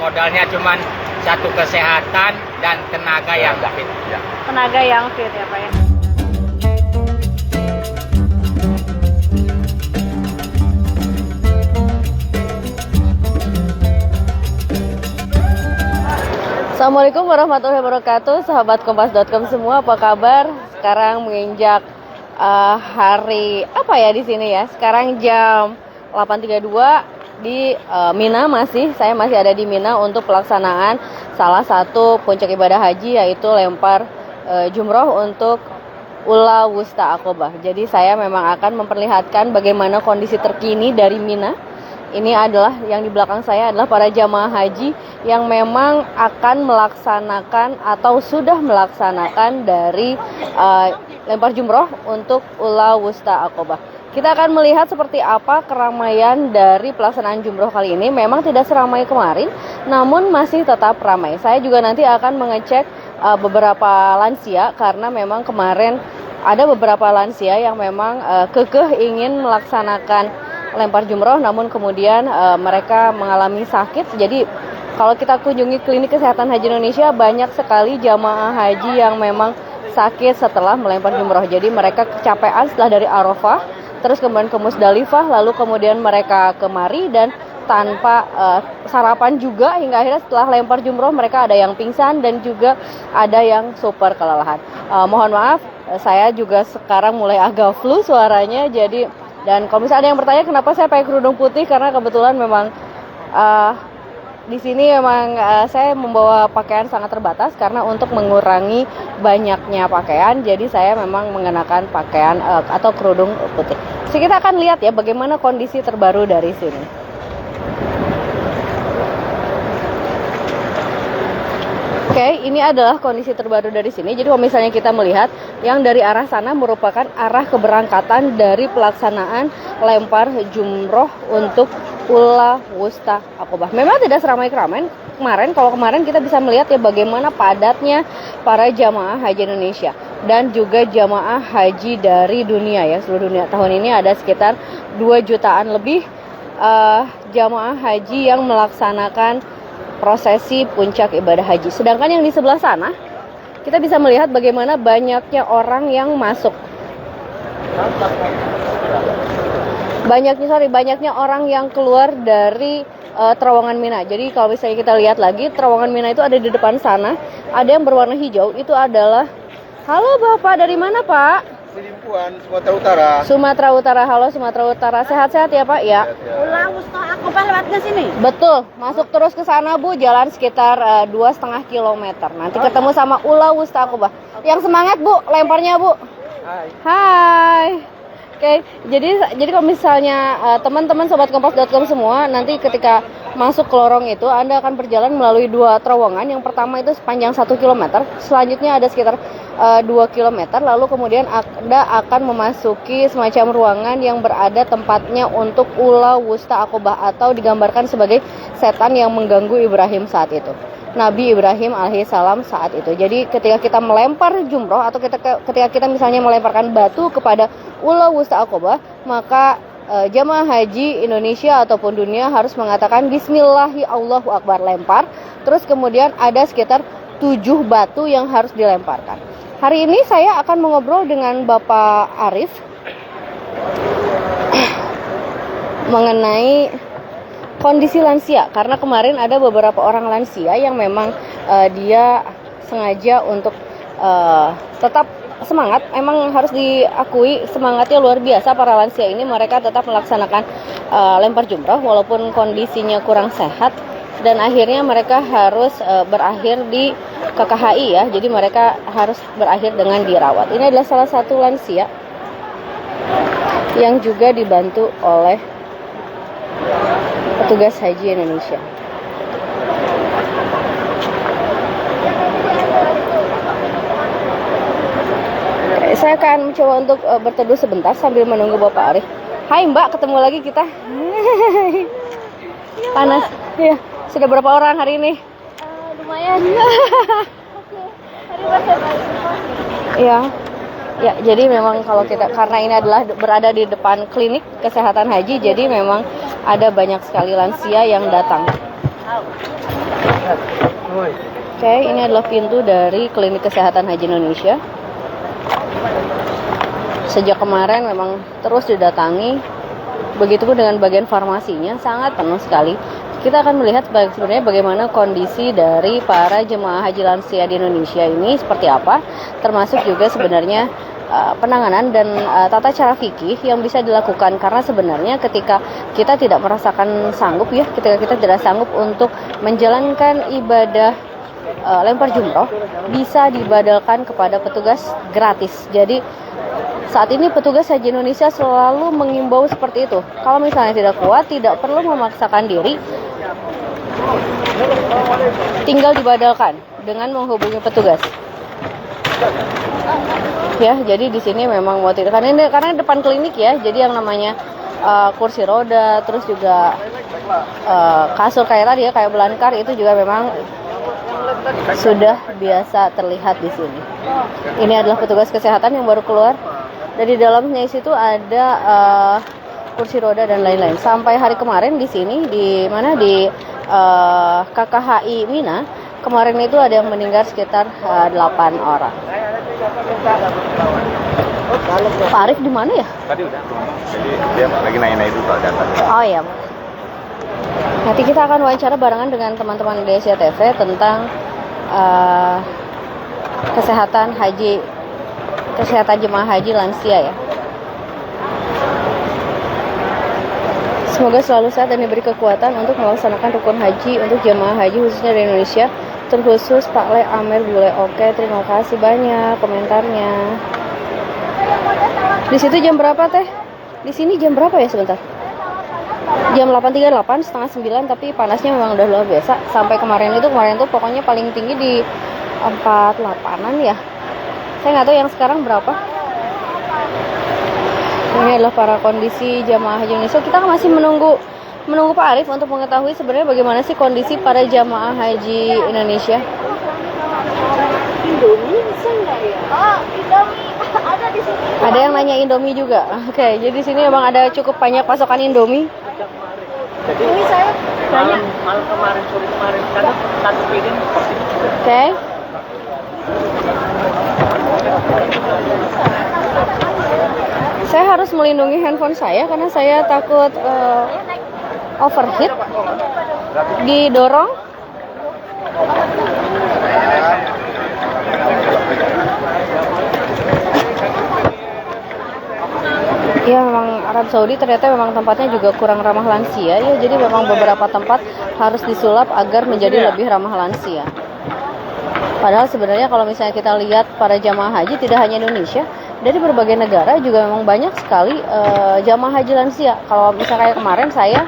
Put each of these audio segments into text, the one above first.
modalnya cuman satu kesehatan dan tenaga yang fit. Tenaga yang fit ya Pak ya. Assalamualaikum warahmatullahi wabarakatuh, sahabat kompas.com semua, apa kabar? Sekarang menginjak hari apa ya di sini ya? Sekarang jam 8.32 di Mina, saya masih ada di Mina untuk pelaksanaan salah satu puncak ibadah haji, yaitu lempar jumroh untuk Ula Wusta Aqobah. Jadi saya memang akan memperlihatkan bagaimana kondisi terkini dari Mina. Ini adalah yang di belakang saya adalah para jamaah haji yang memang akan melaksanakan atau sudah melaksanakan dari lempar jumroh untuk Ula Wusta Aqobah. Kita akan melihat seperti apa keramaian dari pelaksanaan jumroh kali ini. Memang tidak seramai kemarin, namun masih tetap ramai. Saya juga nanti akan mengecek beberapa lansia, karena memang kemarin ada beberapa lansia yang memang kekeh ingin melaksanakan lempar jumroh, namun kemudian mereka mengalami sakit. Jadi kalau kita kunjungi klinik kesehatan haji Indonesia, banyak sekali jamaah haji yang memang sakit setelah melempar jumroh. Jadi mereka kecapean setelah dari Arafah, terus kemudian ke Musdalifah, lalu kemudian mereka kemari dan tanpa sarapan juga, hingga akhirnya setelah lempar jumroh mereka ada yang pingsan dan juga ada yang super kelelahan. Mohon maaf, saya juga sekarang mulai agak flu suaranya, jadi. Dan kalau misalnya ada yang bertanya kenapa saya pakai kerudung putih, karena kebetulan memang di sini memang saya membawa pakaian sangat terbatas karena untuk mengurangi banyaknya pakaian. Jadi saya memang mengenakan pakaian atau kerudung putih. Jadi kita akan lihat ya bagaimana kondisi terbaru dari sini. Oke, ini adalah kondisi terbaru dari sini. Jadi kalau misalnya kita melihat yang dari arah sana merupakan arah keberangkatan dari pelaksanaan lempar jumroh untuk Ula Wusta Aqobah. Memang tidak seramai kemarin. Kalau kemarin kita bisa melihat ya bagaimana padatnya para jamaah haji Indonesia dan juga jamaah haji dari dunia ya, seluruh dunia. Tahun ini ada sekitar 2 jutaan lebih jamaah haji yang melaksanakan prosesi puncak ibadah haji. Sedangkan yang di sebelah sana kita bisa melihat bagaimana banyaknya orang yang masuk. Banyaknya orang yang keluar dari terowongan Mina. Jadi kalau misalnya kita lihat lagi, terowongan Mina itu ada di depan sana. Ada yang berwarna hijau, itu adalah, halo Bapak, dari mana Pak? Pelimpuan, Sumatera Utara. Sumatera Utara, halo Sumatera Utara. Sehat-sehat ya Pak ya? Ula Wusta Aqobah lewat ke sini? Betul, masuk terus ke sana Bu, jalan sekitar 2,5 kilometer. Nanti ketemu sama Ula Wusta Aqobah. Yang semangat Bu, lemparnya Bu. Hai. Oke, jadi kalau misalnya teman-teman sobat kompas.com semua, nanti ketika masuk ke lorong itu Anda akan berjalan melalui 2 terowongan. Yang pertama itu sepanjang 1 km, selanjutnya ada sekitar 2 km, lalu kemudian Anda akan memasuki semacam ruangan yang berada tempatnya untuk Ula Wusta Aqobah, atau digambarkan sebagai setan yang mengganggu Ibrahim saat itu, Nabi Ibrahim alaihissalam saat itu. Jadi ketika kita melempar jumroh atau ketika kita misalnya melemparkan batu kepada Ula Wusta Aqobah, maka jamaah haji Indonesia ataupun dunia harus mengatakan Bismillahi Allahu Akbar, lempar. Terus kemudian ada sekitar 7 batu yang harus dilemparkan. Hari ini saya akan mengobrol dengan Bapak Arif mengenai kondisi lansia, karena kemarin ada beberapa orang lansia yang memang dia sengaja untuk tetap semangat. Emang harus diakui semangatnya luar biasa para lansia ini. Mereka tetap melaksanakan lempar jumroh walaupun kondisinya kurang sehat, dan akhirnya mereka harus berakhir di KKHI ya. Jadi mereka harus berakhir dengan dirawat. Ini adalah salah satu lansia yang juga dibantu oleh petugas haji Indonesia. Oke, saya akan mencoba untuk berteduh sebentar sambil menunggu Bapak Arif. Hai Mbak, ketemu lagi kita. Panas. Iya. Sudah berapa orang hari ini? Lumayan. Iya. Ya, jadi memang kalau kita, karena ini adalah berada di depan klinik kesehatan haji, jadi memang ada banyak sekali lansia yang datang. Oke, ini adalah pintu dari Klinik Kesehatan Haji Indonesia. Sejak kemarin memang terus didatangi, begitupun dengan bagian farmasinya sangat penuh sekali. Kita akan melihat sebenarnya bagaimana kondisi dari para jemaah haji lansia di Indonesia ini seperti apa, termasuk juga sebenarnya penanganan dan tata cara fikih yang bisa dilakukan, karena sebenarnya ketika kita tidak merasakan sanggup ya, ketika kita tidak sanggup untuk menjalankan ibadah lempar jumroh, bisa dibadalkan kepada petugas gratis. Jadi saat ini petugas haji Indonesia selalu mengimbau seperti itu. Kalau misalnya tidak kuat, tidak perlu memaksakan diri, tinggal dibadalkan dengan menghubungi petugas. Ya, jadi di sini memang mau tidak, karena depan klinik ya, jadi yang namanya kursi roda, terus juga kasur kayak tadi ya, kayak belangkar, itu juga memang sudah biasa terlihat di sini. Ini adalah petugas kesehatan yang baru keluar. Dan di dalamnya situ ada kursi roda dan lain-lain. Sampai hari kemarin di sini, di mana di KKHI Mina, kemarin itu ada yang meninggal sekitar 8 orang. Pak Arif di mana ya? Tadi udah. Jadi dia lagi nanya-nanya itu soal data. Oh iya. Nanti kita akan wawancara barengan dengan teman-teman di SCTV tentang kesehatan jemaah haji lansia ya. Semoga selalu sehat dan diberi kekuatan untuk melaksanakan rukun haji untuk jemaah haji khususnya di Indonesia, terkhusus Pak Le Amer Bule. Oke, terima kasih banyak komentarnya. Di situ jam berapa teh? Di sini jam berapa ya sebentar? Jam 8.38, setengah 9, tapi panasnya memang udah luar biasa. Sampai kemarin tuh pokoknya paling tinggi di 48-an ya. Saya nggak tahu yang sekarang berapa. Ini adalah para kondisi jamaah haji Indonesia. Kita masih menunggu Pak Arif untuk mengetahui sebenarnya bagaimana sih kondisi para jamaah haji Indonesia. Indomie bisa nggak ya? Oh, Indomie ada di sini. Ada yang nanya Indomie juga. Oke, jadi di sini memang ada cukup banyak pasokan Indomie. Jadi Ini saya banyak. malam kemarin, sore kemarin, karena satu piring seperti itu. Oke. Saya harus melindungi handphone saya karena saya takut overheat, didorong. Ya, memang Arab Saudi ternyata memang tempatnya juga kurang ramah lansia ya, jadi memang beberapa tempat harus disulap agar menjadi lebih ramah lansia. Padahal sebenarnya kalau misalnya kita lihat para jamaah haji tidak hanya Indonesia, dari berbagai negara juga memang banyak sekali jamaah haji lansia. Kalau misalnya kayak kemarin saya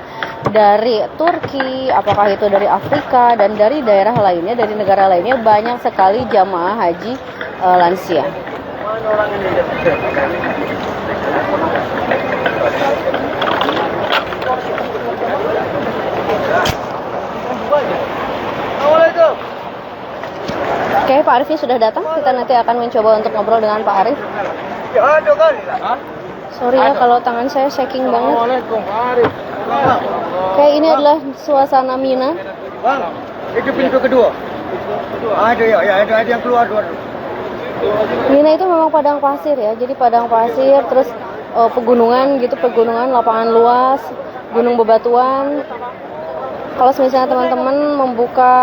dari Turki, apakah itu dari Afrika dan dari daerah lainnya, dari negara lainnya, banyak sekali jamaah haji lansia. Oke, Pak Arifnya sudah datang. Kita nanti akan mencoba untuk ngobrol dengan Pak Arif. Sorry ya kalau tangan saya shaking banget. Oke, ini adalah suasana Mina. Bang, itu pintu kedua. Ada yang keluar dua. Mina itu memang padang pasir ya. Jadi padang pasir, terus pegunungan, lapangan luas, gunung bebatuan. Kalau misalnya teman-teman membuka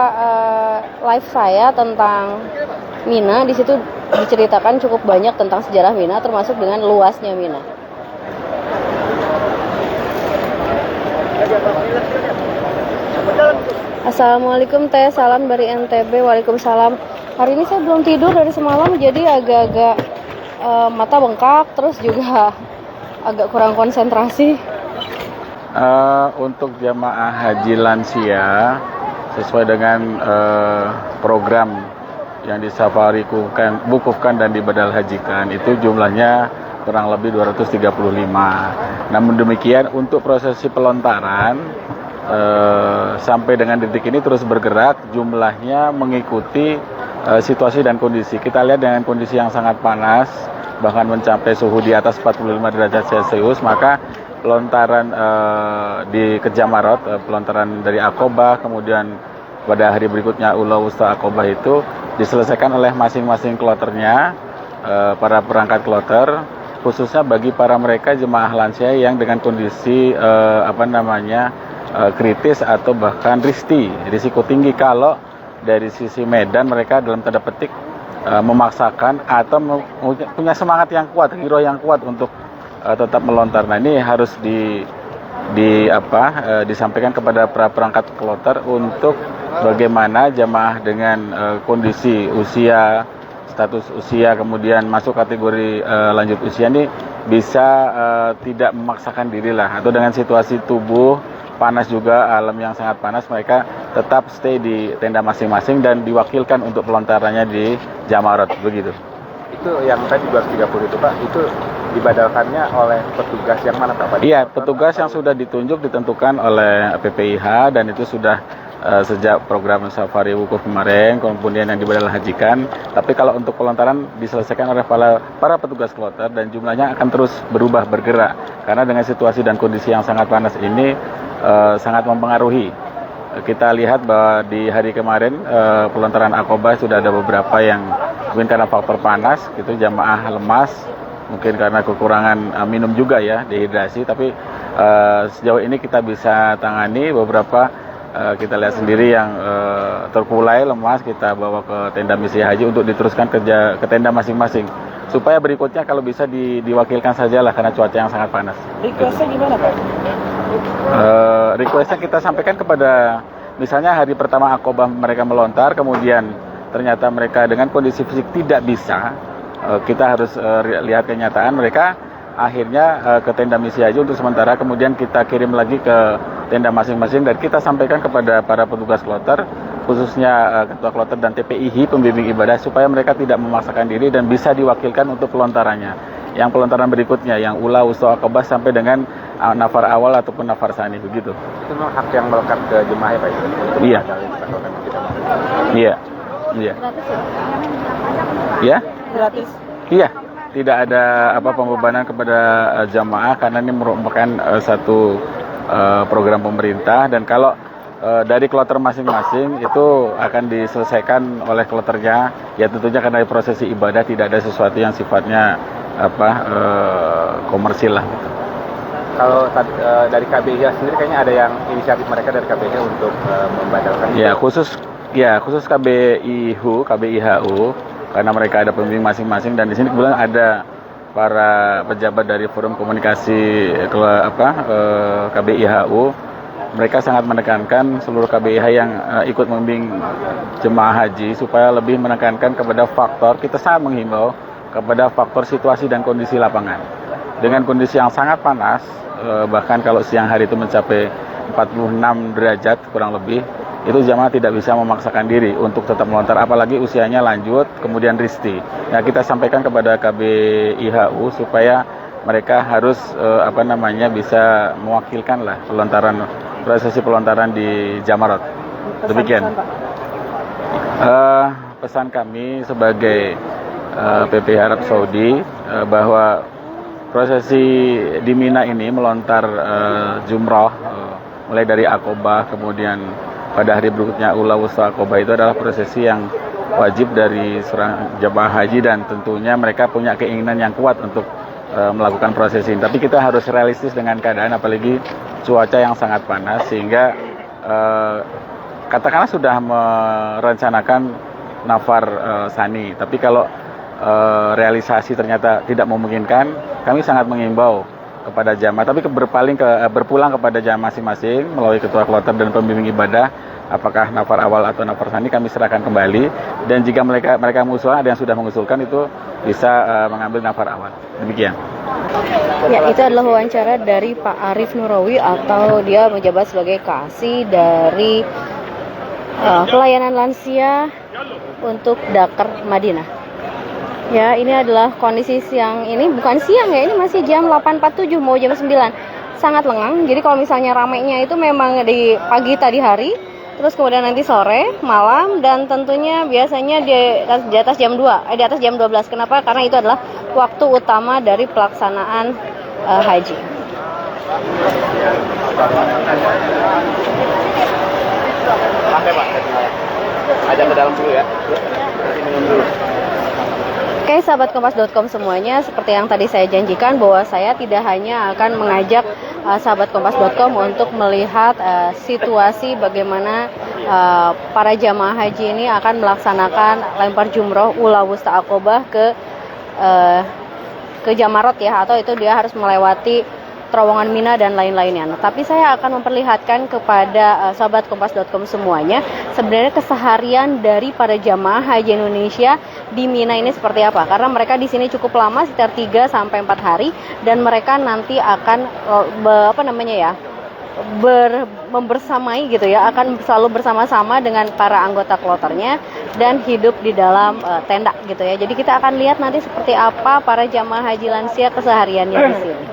live saya tentang Mina, di situ diceritakan cukup banyak tentang sejarah Mina, termasuk dengan luasnya Mina. Assalamualaikum Teh, salam dari NTB. Waalaikumsalam. Hari ini saya belum tidur dari semalam, jadi agak-agak mata bengkak, terus juga agak kurang konsentrasi. Untuk jamaah haji lansia sesuai dengan program yang disafari wukufkan dan dibadal hajikan itu jumlahnya kurang lebih 235. Namun demikian untuk prosesi pelontaran sampai dengan detik ini terus bergerak, jumlahnya mengikuti situasi dan kondisi. Kita lihat dengan kondisi yang sangat panas, bahkan mencapai suhu di atas 45 derajat Celcius, maka pelontaran di Kejamarat, pelontaran dari Aqobah, kemudian pada hari berikutnya Ula Wusta Aqobah itu diselesaikan oleh masing-masing kloternya, para perangkat kloter, khususnya bagi para mereka jemaah lansia yang dengan kondisi kritis atau bahkan risiko tinggi kalau dari sisi medan mereka dalam tanda petik memaksakan atau punya semangat yang kuat, hero yang kuat untuk tetap melontar. Nah, ini harus disampaikan kepada para perangkat kloter untuk bagaimana jamaah dengan kondisi usia, status usia, kemudian masuk kategori lanjut usia ini bisa tidak memaksakan diri lah, atau dengan situasi tubuh panas juga, alam yang sangat panas, mereka tetap stay di tenda masing-masing dan diwakilkan untuk pelontarannya di Jamarat, begitu. Itu yang tadi 230 itu Pak, itu dibadalkannya oleh petugas yang mana Pak? Iya, petugas yang sudah ditunjuk ditentukan oleh PPIH, dan itu sudah sejak program safari wukuf kemarin, kemudian yang dibadal hajikan. Tapi kalau untuk pelontaran diselesaikan oleh para petugas kloter, dan jumlahnya akan terus berubah, bergerak, karena dengan situasi dan kondisi yang sangat panas ini sangat mempengaruhi. Kita lihat bahwa di hari kemarin pelontaran Aqobah sudah ada beberapa yang mungkin karena faktor panas gitu, jamaah lemas, mungkin karena kekurangan minum juga ya, dehidrasi. Tapi sejauh ini kita bisa tangani beberapa, kita lihat sendiri yang terkulai, lemas, kita bawa ke tenda misi haji untuk diteruskan ke tenda masing-masing, supaya berikutnya kalau bisa diwakilkan sajalah karena cuaca yang sangat panas. Requestnya gimana Pak? Requestnya kita sampaikan kepada, misalnya hari pertama Aqobah mereka melontar, kemudian ternyata mereka dengan kondisi fisik tidak bisa, kita harus lihat kenyataan mereka akhirnya ke tenda misi haji untuk sementara, kemudian kita kirim lagi ke tenda masing-masing, dan kita sampaikan kepada para petugas kloter, khususnya ketua kloter dan TPIH pembimbing ibadah, supaya mereka tidak memaksakan diri dan bisa diwakilkan untuk pelontarannya. Yang pelontaran berikutnya, yang Ula Wusta Aqobah sampai dengan nafar awal ataupun nafar sani, begitu. Itu memang hak yang melekat ke jemaah ya Pak? Iya. Iya. Iya. Ya? Gratis. Iya. Tidak ada pembebanan kepada jamaah, karena ini merupakan satu program pemerintah, dan kalau dari kloter masing-masing itu akan diselesaikan oleh kloternya, ya tentunya karena prosesi ibadah tidak ada sesuatu yang sifatnya komersil lah. Kalau dari KBIH sendiri kayaknya ada yang inisiatif mereka dari KBIH untuk membadalkan. Ya, khusus KBIHU, karena mereka ada pembimbing masing-masing, dan di sini kebetulan ada para pejabat dari Forum Komunikasi KBIHU. Mereka sangat menekankan seluruh KBIH yang ikut membimbing jemaah haji supaya lebih menekankan kepada faktor, kita sangat menghimbau kepada faktor situasi dan kondisi lapangan. Dengan kondisi yang sangat panas, bahkan kalau siang hari itu mencapai 46 derajat kurang lebih, itu jamaah tidak bisa memaksakan diri untuk tetap melontar, apalagi usianya lanjut, kemudian risti. Nah, kita sampaikan kepada KBIHU supaya mereka harus bisa mewakilkan lah prosesi pelontaran di Jamarat. Demikian. Pesan kami sebagai PPIH Arab Saudi bahwa prosesi di Mina ini melontar jumrah mulai dari Aqobah, kemudian pada hari berikutnya Ula Wusta Aqobah, itu adalah prosesi yang wajib dari seorang jemaah haji, dan tentunya mereka punya keinginan yang kuat untuk melakukan prosesi ini. Tapi kita harus realistis dengan keadaan, apalagi cuaca yang sangat panas, sehingga katakanlah sudah merencanakan nafar sani, tapi kalau realisasi ternyata tidak memungkinkan, kami sangat mengimbau kepada jamaah, tapi berpulang kepada jamaah masing-masing melalui ketua kloter dan pembimbing ibadah, apakah nafar awal atau nafar sani kami serahkan kembali, dan jika mereka mengusulkan, ada yang sudah mengusulkan, itu bisa mengambil nafar awal. Demikian. Ya, itu adalah wawancara dari Pak Arif Nurawi, atau dia menjabat sebagai kasih dari pelayanan lansia untuk Dakar Madinah. Ya, ini adalah kondisi siang ini, bukan siang ya, ini masih jam 8.47 mau jam 9. Sangat lengang. Jadi kalau misalnya ramainya itu memang di pagi tadi hari, terus kemudian nanti sore, malam, dan tentunya biasanya di atas jam 2, di atas jam 12. Kenapa? Karena itu adalah waktu utama dari pelaksanaan haji. Santai Pak, ajak ke dalam dulu ya. Minum dulu. Oke, sahabat kompas.com semuanya, seperti yang tadi saya janjikan bahwa saya tidak hanya akan mengajak sahabat kompas.com untuk melihat situasi bagaimana para jamaah haji ini akan melaksanakan lempar jumroh ula wusta aqobah ke Jamarot ya, atau itu dia harus melewati terowongan Mina dan lain-lainnya. Nah, tapi saya akan memperlihatkan kepada sahabat kompas.com semuanya sebenarnya keseharian dari para jamaah haji Indonesia di Mina ini seperti apa, karena mereka di sini cukup lama, sekitar 3 sampai 4 hari, dan mereka nanti akan membersamai gitu ya, akan selalu bersama-sama dengan para anggota kloternya dan hidup di dalam tenda gitu ya. Jadi kita akan lihat nanti seperti apa para jamaah haji lansia kesehariannya di sini.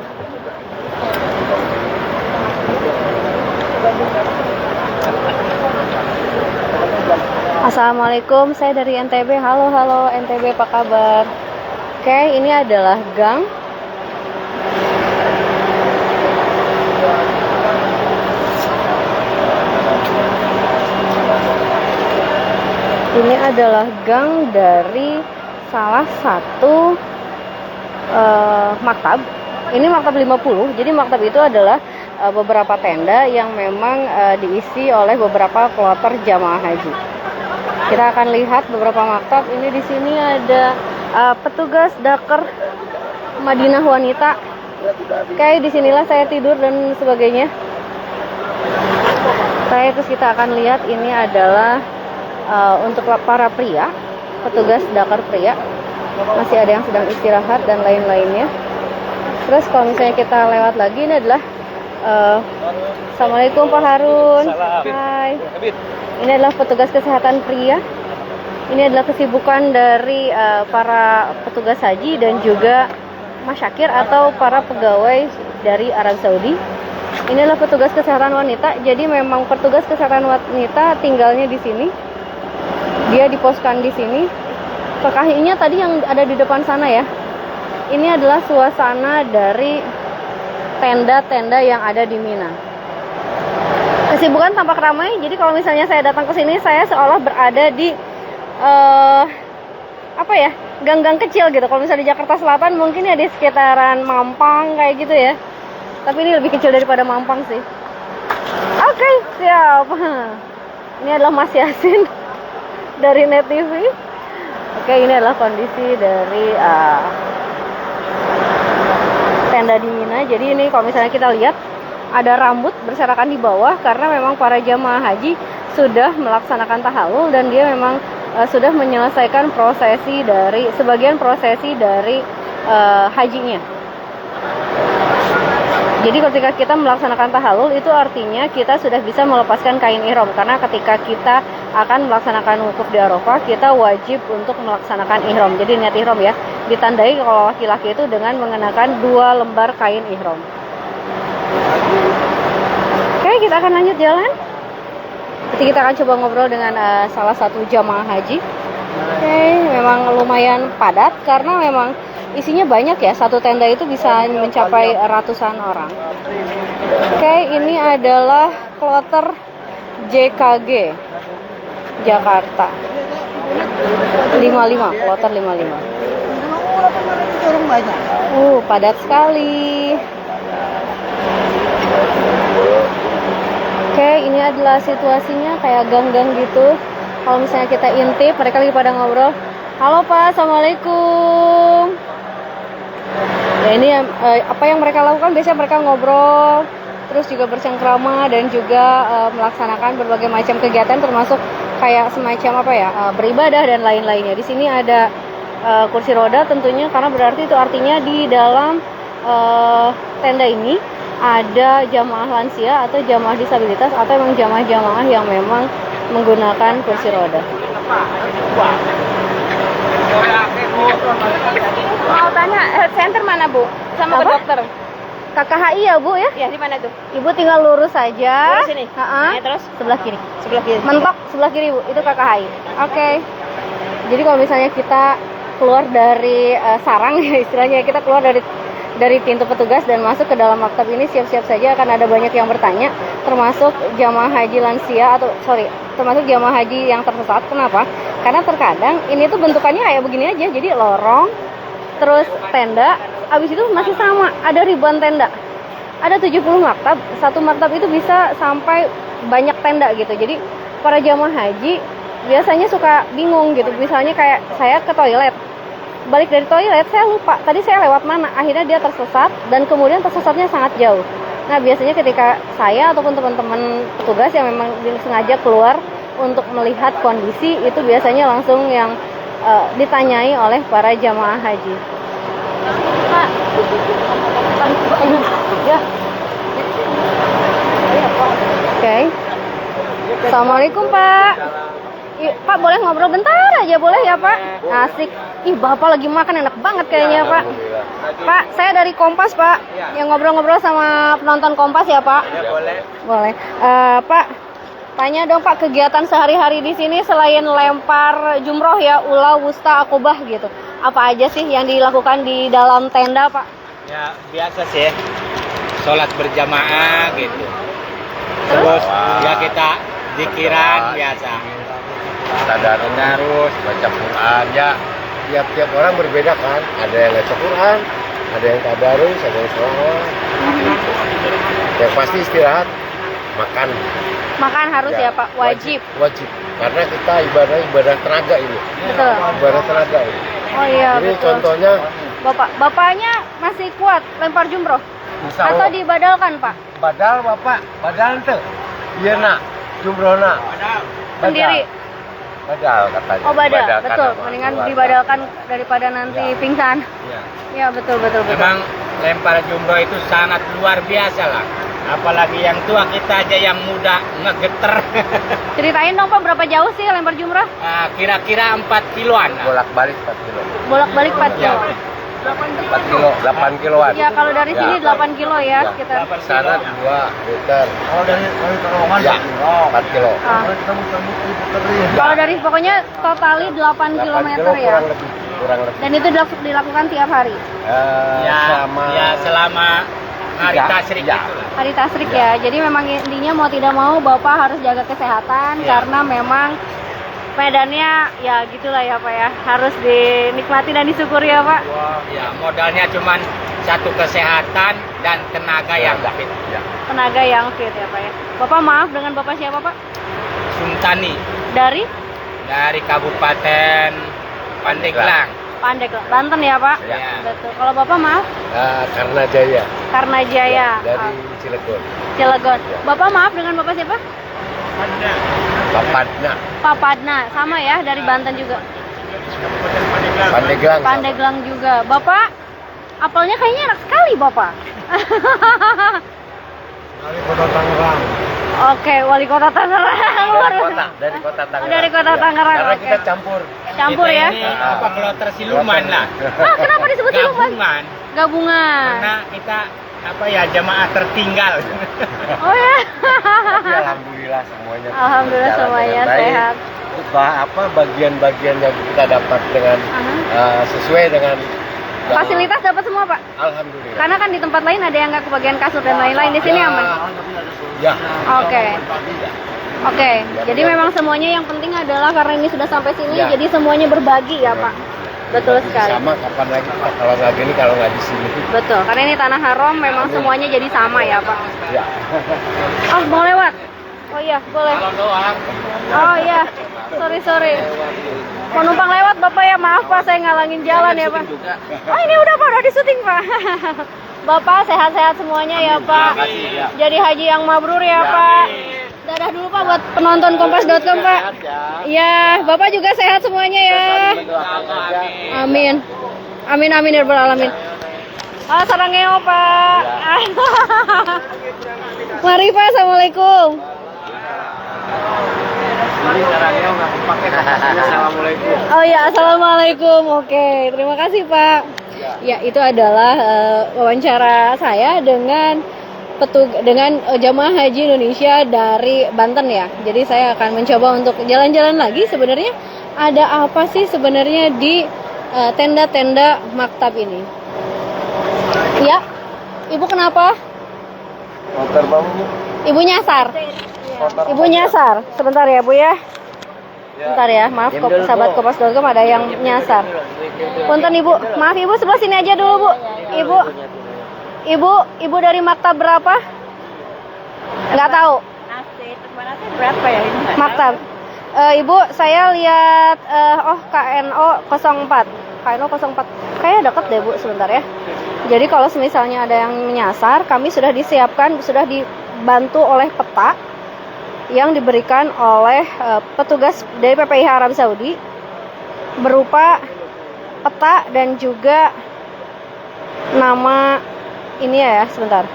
Assalamualaikum, saya dari NTB. Halo NTB, apa kabar? Oke, ini adalah gang. Ini adalah gang dari salah satu maktab. Ini maktab 50. Jadi maktab itu adalah beberapa tenda yang memang diisi oleh beberapa kloter jamaah haji. Kita akan lihat beberapa maktab. Ini di sini ada petugas Dakar Madinah wanita. Kayak disinilah saya tidur dan sebagainya. Terus kita akan lihat ini adalah untuk para pria, petugas Dakar pria. Masih ada yang sedang istirahat dan lain-lainnya. Terus kalau misalnya kita lewat lagi, ini adalah Assalamualaikum Pak Harun. Hai. Ini adalah petugas kesehatan pria. Ini adalah kesibukan dari para petugas haji dan juga masyakir atau para pegawai dari Arab Saudi. Ini adalah petugas kesehatan wanita. Jadi memang petugas kesehatan wanita tinggalnya di sini. Dia diposkan di sini. PKHI-nya tadi yang ada di depan sana ya. Ini adalah suasana dari tenda-tenda yang ada di Mina. Kesibukan tampak ramai. Jadi kalau misalnya saya datang ke sini, saya seolah berada di gang-gang kecil gitu. Kalau misalnya di Jakarta Selatan mungkin ya di sekitaran Mampang kayak gitu ya. Tapi ini lebih kecil daripada Mampang sih. Oke, siap. Ini adalah Mas Yasin dari Net TV. Oke, ini adalah kondisi dari tenda di Mina. Jadi ini kalau misalnya kita lihat ada rambut berserakan di bawah karena memang para jamaah haji sudah melaksanakan tahallul dan dia memang sudah menyelesaikan sebagian prosesi dari hajinya. Jadi ketika kita melaksanakan tahallul itu artinya kita sudah bisa melepaskan kain ihram, karena ketika kita akan melaksanakan wukuf di Arafah kita wajib untuk melaksanakan ihram. Jadi niat ihram ya ditandai kalau laki-laki itu dengan mengenakan 2 lembar kain ihram. Oke, kita akan lanjut jalan. Nanti kita akan coba ngobrol dengan salah satu jamaah haji. Oke, memang lumayan padat karena memang isinya banyak ya. Satu tenda itu bisa mencapai ratusan orang. Oke, ini adalah kloter JKG Jakarta 55, kloter 55. Padat sekali. Oke, ini adalah situasinya kayak gang-gang gitu. Kalau misalnya kita intip, mereka lagi pada ngobrol. Halo Pak, Assalamualaikum. Ya ini apa yang mereka lakukan, biasanya mereka ngobrol, terus juga bercengkrama dan juga melaksanakan berbagai macam kegiatan termasuk kayak semacam beribadah dan lain-lainnya. Di sini ada kursi roda tentunya karena berarti itu artinya di dalam tenda ini ada jamaah lansia atau jamaah disabilitas atau memang jamaah-jamaah yang memang menggunakan kursi roda. Mau tanya health center mana Bu? Sama ke dokter. KKHI ya Bu ya? Ya, di mana tuh? Ibu tinggal lurus saja. Lurus sini. Terus sebelah kiri. Sebelah kiri. Mentok sebelah kiri Bu, itu KKHI. Oke. Jadi kalau misalnya kita keluar dari sarang ya istilahnya, kita keluar dari pintu petugas dan masuk ke dalam maktab ini, siap-siap saja akan ada banyak yang bertanya, termasuk jamaah haji lansia termasuk jamaah haji yang tersesat. Kenapa? Karena terkadang ini tuh bentukannya kayak begini aja, jadi lorong, terus tenda, abis itu masih sama, ada ribuan tenda. Ada 70 maktab, satu maktab itu bisa sampai banyak tenda gitu. Jadi para jamaah haji biasanya suka bingung gitu. Misalnya kayak saya ke toilet, balik dari toilet saya lupa tadi saya lewat mana, akhirnya dia tersesat dan kemudian tersesatnya sangat jauh. Nah biasanya ketika saya ataupun teman-teman petugas yang memang sengaja keluar untuk melihat kondisi itu biasanya langsung yang ditanyai oleh para jamaah haji. Pak, ya. Oke. Assalamualaikum Pak. Pak boleh ngobrol bentar aja boleh ya Pak? Asik. Ih Bapak lagi makan enak banget kayaknya Pak. Pak saya dari Kompas Pak. Yang ngobrol-ngobrol sama penonton Kompas ya Pak? Ya, boleh. Boleh. Pak tanya dong Pak, kegiatan sehari-hari di sini selain lempar jumroh ya, ula, wusta, akobah gitu. Apa aja sih yang dilakukan di dalam tenda Pak? Ya biasa sih, sholat berjamaah gitu. Terus ya kita zikiran biasa. Tadarus, baca Quran ya. Tiap-tiap orang berbeda kan. Ada yang baca Quran, ada yang tadarus, ada yang sholawat. Yang pasti istirahat, makan. Makan harus ya Pak, wajib. Wajib. Karena kita ibadah tenaga ini. Betul. Ibadah tenaga ini. Oh iya Jadi betul. contohnya Bapaknya masih kuat lempar jumroh? Insya Atau Allah. dibadalkan Pak? badal bapak, badal tuh. Iya nak, jumrohna. Sendiri? Badal katanya. Oh badal, Badalkan betul. sama Mendingan keluarga. dibadalkan daripada nanti Ya. pingsan. Iya. Ya betul. Memang lempar jumroh itu sangat luar biasa lah. Apalagi yang tua, kita aja yang muda ngegeter. Ceritain dong Pak, berapa jauh sih lempar jumroh? Kira-kira 4 kiloan lah. Bolak-balik 4 kilo. Bolak-balik 4 Ya. kilo. 4 kilo, 8 kiloan. Ya kalau dari Ya. sini 8 kilo ya Ya. sekitar. Sana 2 liter. Oh dari terowongan Ya, 4 kilo. Ah. Kalau dari pokoknya totali 8 kilometer ya. Kurang lebih. Dan itu dilakukan tiap hari. Ya selama hari tasrik Ya. itulah. Hari tasrik ya. Jadi memang intinya mau tidak mau Bapak harus jaga kesehatan Ya. karena memang medannya ya gitulah ya Pak ya. Harus dinikmati dan disyukuri ya Pak. Ya modalnya cuman satu kesehatan dan tenaga yang fit. Ya. Tenaga yang fit ya Pak ya. Bapak maaf dengan Bapak siapa Pak? Suntani Dari dari Kabupaten Pandeglang. Pandeglang, Banten ya Pak? Ya. Betul. Kalau Bapak maaf? Karena Jaya. Karena Jaya. Dari Cilegon. Cilegon. Bapak maaf dengan Bapak siapa? Papadna. Pak Padna, sama ya dari Banten juga. Pandeglang. Pandeglang juga. Bapak, apelnya kayaknya enak sekali Bapak. Dari Kota Tangerang. Oke, wali kota Tangerang. Dari Kota Tangerang. Dari Kota Tangerang, Karena oke. kita campur. Campur Kita ya. ini apa kloter siluman lah. Kenapa disebut siluman? Gabungan. Gabungan. Karena kita apa ya jamaah tertinggal. Oh ya. Tapi alhamdulillah semuanya. Alhamdulillah berjalan semuanya dengan baik. sehat. Bagian-bagian yang kita dapat dengan sesuai dengan Fasilitas dapat semua Pak. Alhamdulillah. Karena kan di tempat lain ada yang nggak kebagian kasur dan lain-lain. Di sini aman. Ya. Oke. Oke. Jadi memang semuanya yang penting adalah karena ini sudah sampai sini, Ya. jadi semuanya berbagi ya Pak. Betul sekali. Sama kapan lagi kita kalau nggak gini kalau nggak di sini. Betul. Karena ini tanah haram, memang semuanya jadi sama ya Pak. Ya. Oh mau lewat? Oh iya boleh. Kalau doang. Oh iya. Sorry. Mau numpang lewat Bapak ya, maaf Pak saya ngalangin jalan ya Pak. Oh ini udah Pak, udah di syuting Pak. Bapak sehat-sehat semuanya ya Pak. Jadi haji yang mabrur ya Pak. Dadah dulu Pak buat penonton kompas.com Pak. Ya, Bapak juga sehat semuanya ya. Amin. Amin ya rabbal alamin. Sarangeo Pak. Mari Pak, Assalamualaikum. Assalamualaikum. Oh ya, Assalamualaikum. Oke, terima kasih Pak. Ya, itu adalah wawancara saya dengan jamaah haji Indonesia dari Banten ya. Jadi saya akan mencoba untuk jalan-jalan lagi. Sebenarnya ada apa sih sebenarnya di tenda-tenda maktab ini? Ya, Ibu kenapa? Motor bambu. Ibu nyasar. Ibu nyasar. Sebentar ya, Bu ya. Bentar ya, maaf sahabat Kompas.com ada yang nyasar. Punten Ibu, maaf Ibu sebelah sini aja dulu Bu. Ibu dari maktab berapa? Nggak tahu. Berapa ya ini? Maktab. Ibu, saya lihat KNO 04. KNO 04. Kayaknya deket deh Bu, sebentar ya. Jadi kalau misalnya ada yang menyasar, kami sudah disiapkan, sudah dibantu oleh peta yang diberikan oleh petugas dari PPIH Arab Saudi berupa peta dan juga nama ini ya, sebentar.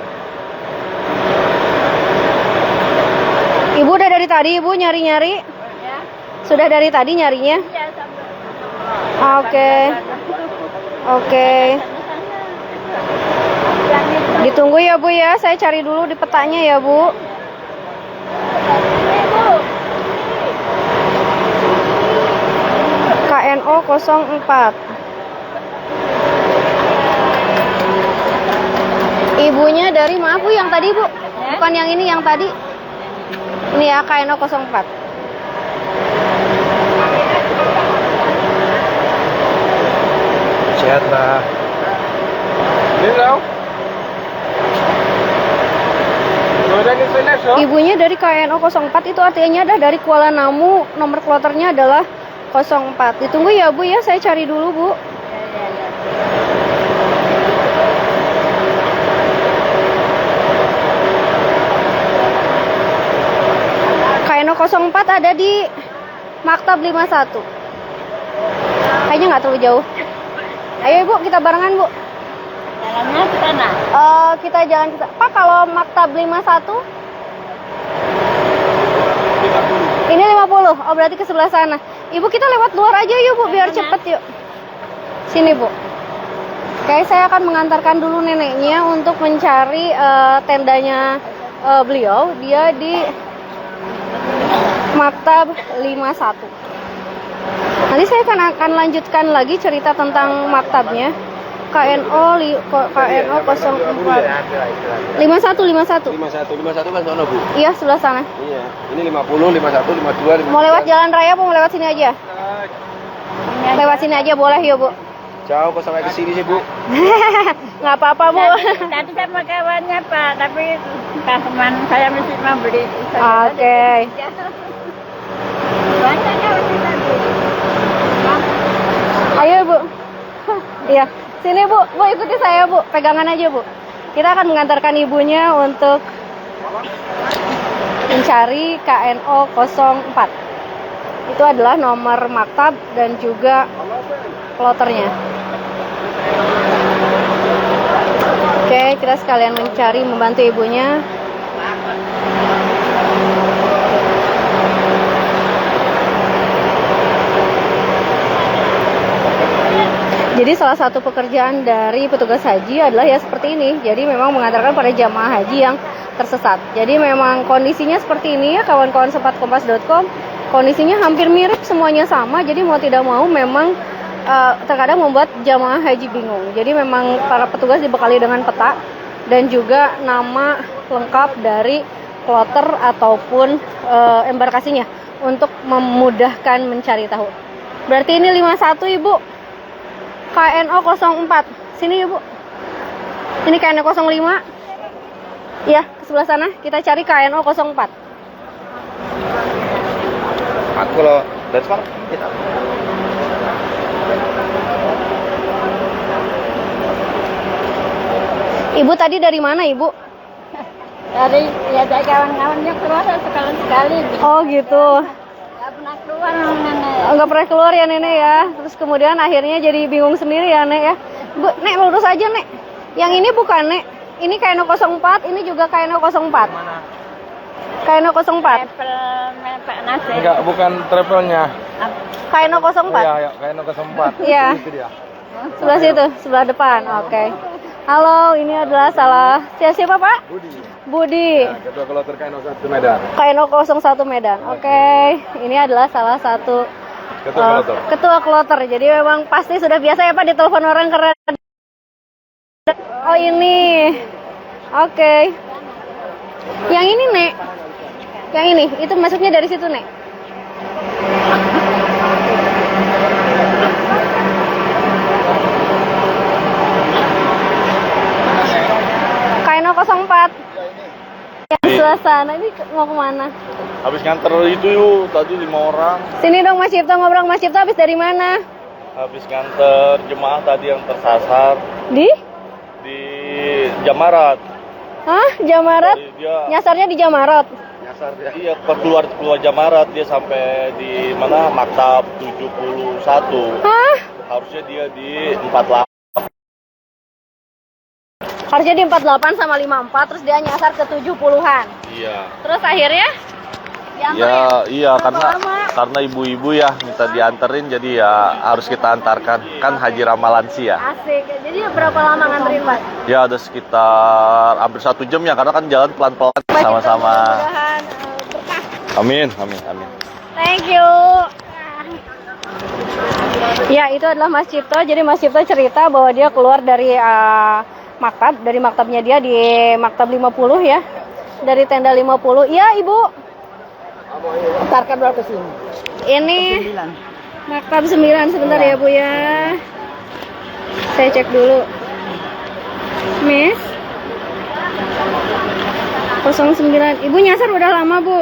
Ibu udah dari tadi Ibu nyari-nyari? Ya. Sudah dari tadi nyarinya? Iya, sampai. Oke. Ditunggu ya Bu ya, saya cari dulu di petanya ya Bu. KNO 04. Ibunya dari maaf Bu yang tadi Bu. Bukan yang ini, yang tadi. Ini ya KNO 04. Sehat lah. Ini loh. Ibunya dari KNO 04 itu artinya ada dari Kuala Namu, nomor kloternya adalah 04. Ditunggu ya Bu ya, saya cari dulu Bu. KNO 04 ada di Maktab 51. Kayaknya nggak terlalu jauh. Ayo Ibu, kita barengan Bu. Jalannya ke sana. Kita jalan kita. Pak, kalau Maktab 51? Ini 50. Oh, berarti ke sebelah sana. Ibu, kita lewat luar aja yuk Bu, biar cepet yuk. Sini Bu. Oke, saya akan mengantarkan dulu neneknya untuk mencari tendanya beliau. Dia di Maktab 51. Nanti saya akan lanjutkan lagi cerita tentang maktabnya. KNO 04 51 51 kan sono Bu. Iya, sebelah sana. Iya. Ini 50, 51, 52, 53. Mau lewat jalan raya apa mau lewat sini aja? Lewat sini aja boleh yuk Bu. Jauh kok sampai ke sini sih Bu. Nggak apa-apa Bu. Tadi sama kawannya Pak, tapi teman saya mesti mau beli. Oke. Banyak ya mesti tadi. Ayo Bu. Iya. Sini Bu, Bu ikuti saya Bu, pegangan aja Bu. Kita akan mengantarkan ibunya untuk mencari KNO 04. Itu adalah nomor maktab dan juga kloternya. Oke, kita sekalian mencari, membantu ibunya. Jadi salah satu pekerjaan dari petugas haji adalah ya seperti ini. Jadi memang mengantarkan pada jamaah haji yang tersesat. Jadi memang kondisinya seperti ini ya kawan-kawan sobat kompas.com. Kondisinya hampir mirip, semuanya sama. Jadi mau tidak mau memang terkadang membuat jamaah haji bingung. Jadi memang para petugas dibekali dengan peta dan juga nama lengkap dari kloter ataupun embarkasinya untuk memudahkan mencari tahu. Berarti ini 51 Ibu. KNO 04. Sini Ibu. Ini KNO 05. Ya, ke sebelah sana. Kita cari KNO 04. Aku loh, that's fine. Ibu tadi dari mana Ibu? Dari kawan-kawannya keluar sekali-sekali. Oh gitu. Nggak pernah keluar nenek. Nggak pernah keluar ya nenek ya. Terus kemudian akhirnya jadi bingung sendiri ya nek ya. Bu, nek lurus aja nek. Yang ini bukan nek. Ini KNO 04, ini juga KNO 04. KNO 04. Pak Nasir. Enggak, bukan travelnya. KNO 04. Iya, KNO 04. Iya. Itu dia. Sebelah situ, sebelah depan. Oke. Halo, ini adalah siapa Pak? Budi. Nah, ketua kloter KNO 1 Medan. KNO 01 Medan. Oke. Ini adalah salah satu ketua kloter. Jadi memang pasti sudah biasa ya Pak ditelepon orang keren. Oh ini. Oke. Yang ini nek. Yang ini, itu masuknya dari situ, Nek. Kaino 04. Yang suasana ini mau kemana? Habis nganter itu yuk, tadi 5 orang. Sini dong Mas Cipto, ngobrol. Mas Cipto habis dari mana? Habis nganter jemaah tadi yang tersasar Di? di Jamarat. Hah? Jamarat? Dia Nyasarnya di Jamarat? nyasar dia. Iya, keluar Jamarat dia sampai di mana Maktab 71. Hah? Harusnya dia di 48. Harusnya di 48 sama 54, terus dia nyasar ke 70-an. Iya. Terus akhirnya dianterin? Ya, iya Berapa lama? karena ibu-ibu ya minta dianterin, jadi ya harus kita antarkan. Kan haji ramalan sih ya. Asik. Jadi berapa lama nganterin, Pak? Ya ada sekitar hampir 1 jam ya, karena kan jalan pelan-pelan sama-sama. Mudah-mudahan berkah. Amin. Thank you. Ya, itu adalah Mas Cipto. Jadi Mas Cipto cerita bahwa dia keluar dari maktab, dari maktabnya dia di maktab 50 ya. Dari tenda 50. Iya, Ibu. Antarkan dulu ke sini. Ini maktab 9 sebentar ya, Bu ya. Saya cek dulu. Miss 09. Ibu nyasar udah lama, Bu?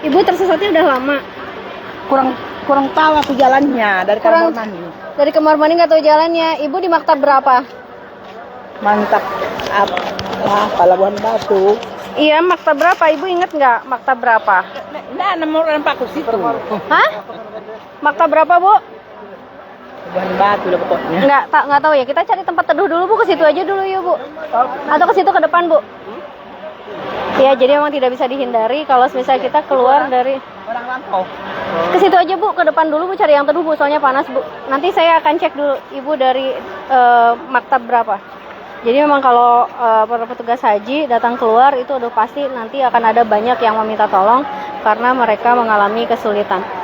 Ibu tersesatnya udah lama. Kurang tahu aku jalannya dari Kurang- kamar mandi. Dari kamar mandi nggak tahu jalannya. Ibu di maktab berapa? Mantap. Pelabuhan Batu. Iya, maktab berapa? Ibu inget nggak maktab berapa? Nah, nomor 4 ke situ. Hah? Maktab berapa, Bu? Pelabuhan Batu lah pokoknya. Nggak tahu ya. Kita cari tempat teduh dulu, Bu. Ke situ aja dulu yuk, Bu. Atau ke situ ke depan, Bu. Ya, jadi memang tidak bisa dihindari kalau misalnya kita keluar dari Orang rantau. ke situ aja, Bu. Ke depan dulu, Bu, cari yang teduh, Bu. Soalnya panas, Bu. Nanti saya akan cek dulu Ibu dari maktab berapa. Jadi memang kalau para petugas haji datang keluar itu udah pasti nanti akan ada banyak yang meminta tolong karena mereka mengalami kesulitan.